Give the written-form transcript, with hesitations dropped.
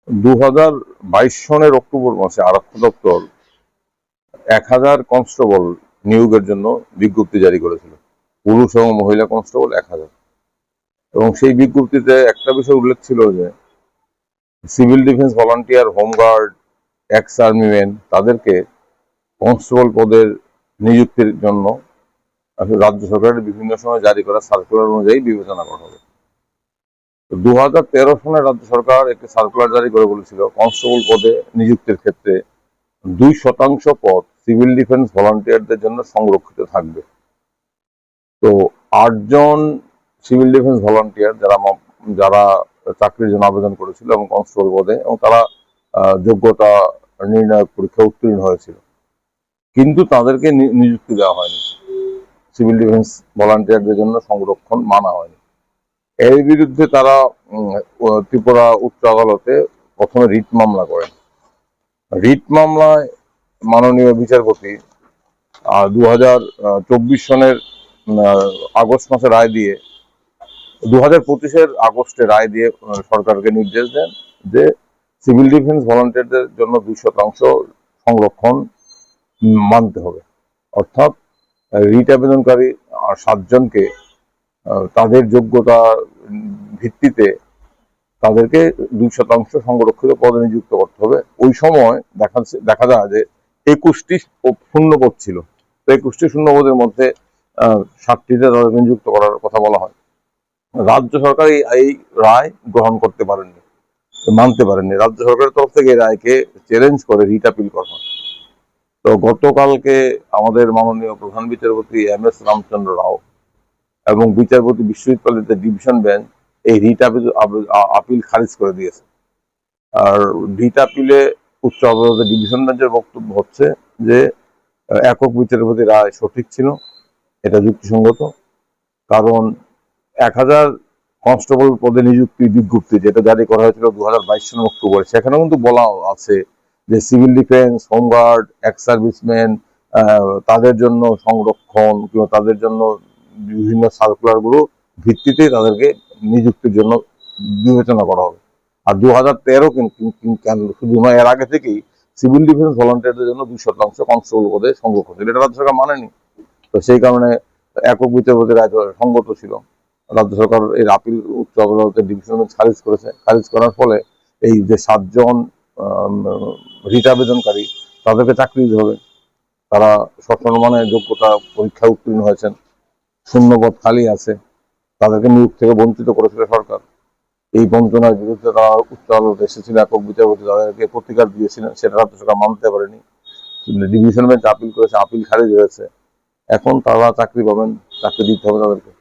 2022 সনের অক্টোবর মাসে আরক্ষা দপ্তর 1000 কনস্টেবল নিয়োগের জন্য বিজ্ঞপ্তি জারি করেছিল। পুরুষ এবং মহিলা কনস্টেবল 1000। এবং সেই বিজ্ঞপ্তিতে একটা বিষয় উল্লেখ ছিল যে civil defence volunteer, home guard, ex army man তাদেরকে কনস্টেবল পদের নিযুক্তির জন্য রাজ্য সরকারের বিভিন্ন সময় জারি করা সার্কুলার অনুযায়ী বিবেচনা করা হবে। 2013 সনে রাজ্য সরকার একটি সার্কুলার জারি করে বলেছিল কনস্টেবল পদে নিযুক্তির ক্ষেত্রে 2% পদ সিভিল ডিফেন্স ভলান্টিয়ারদের জন্য সংরক্ষিত থাকবে। তো 8 জন সিভিল ডিফেন্স ভলান্টিয়ার যারা চাকরির জন্য আবেদন করেছিল এবং কনস্টেবল পদে, এবং তারা যোগ্যতা নির্ণায়ক পরীক্ষা উত্তীর্ণ হয়েছিল, কিন্তু তাদেরকে নিযুক্তি দেওয়া হয়নি। সিভিল ডিফেন্স ভলান্টিয়ারদের জন্য সংরক্ষণ মানা হয়নি। এর বিরুদ্ধে তারা ত্রিপুরা উচ্চ আদালতে প্রথমে রিট মামলা করেন। রিট মামলায় মাননীয় বিচারপতি 2024 সনের আগস্ট মাসে রায় দিয়ে 2025-এর আগস্টে রায় দিয়ে সরকারকে নির্দেশ দেন যে সিভিল ডিফেন্স ভলান্টিয়ারদের জন্য 2% সংরক্ষণ মানতে হবে। অর্থাৎ রিট আবেদনকারী 7 জনকে তাদের যোগ্যতা ভিত্তিতে তাদেরকে 2% সংরক্ষিত পদে নিযুক্ত করতে হবে। ওই সময় দেখা যায় যে 21টি শূন্যপদ ছিল। তো 21টি শূন্যপদের মধ্যে 60টিতে তাদেরকে নিযুক্ত করার কথা বলা হয়। রাজ্য সরকার এই রায় গ্রহণ করতে পারেননি, মানতে পারেননি। রাজ্য সরকারের তরফ থেকে এই রায়কে চ্যালেঞ্জ করে রিট আপিল করা হয়। তো গতকালকে আমাদের মাননীয় প্রধান বিচারপতি MS রামচন্দ্র রাও এবং বিচারপতি বিশ্বজিৎ পালের ডিভিশন বেঞ্চ এই রিট আপিল খারিজ করে দিয়েছে। আর রিট আপিলে উচ্চ আদালতের ডিভিশন বেঞ্চের বক্তব্য হচ্ছে যে একক বিচারপতি রায় সঠিক ছিল, এটা যুক্তিসঙ্গত। কারণ 1000 কনস্টেবল পদে নিযুক্তি বিজ্ঞপ্তি যেটা জারি করা হয়েছিল 2022 সনের অক্টোবরে, সেখানে কিন্তু বলা আছে যে civil defence, home guard, ex serviceman তাদের জন্য সংরক্ষণ কিংবা তাদের জন্য বিভিন্ন সার্কুলার গুলো ভিত্তিতে তাদেরকে নিযুক্তির জন্য বিবেচনা করা হবে। আর 2013 শুধু নয়, এর আগে থেকেই সিভিল ডিফেন্স ভলান্টিয়ারদের জন্য 2% কনস্টেবল পদে সংরক্ষণ ছিল। এটা রাজ্য সরকার মানেনি। তো সেই কারণে একক বিচারপতি রায় সঙ্গত ছিল। রাজ্য সরকার এর আপিল উচ্চ আদালতের ডিভিশন বেঞ্চ খারিজ করেছে। খারিজ করার ফলে এই যে 7 জন রিট আবেদনকারী তাদেরকে চাকরি দিতে হবে। তারা সসম্মানে যোগ্যতা পরীক্ষায় উত্তীর্ণ হয়েছেন, শূন্যপদ খালি আছে, তাদেরকে নিয়োগ থেকে বঞ্চিত করেছিল সরকার। এই বঞ্চনার বিরুদ্ধে তারা উচ্চ আদালতে এসেছিল, একক বিচারপতি তাদেরকে প্রতিকার দিয়েছিলেন, সেটা রাজ্য সরকার মানতে পারেনি। ডিভিশন বেঞ্চ আপিল করেছে, আপিল খারিজ হয়েছে। এখন তারা চাকরি পাবেন, চাকরি দিতে হবে তাদেরকে।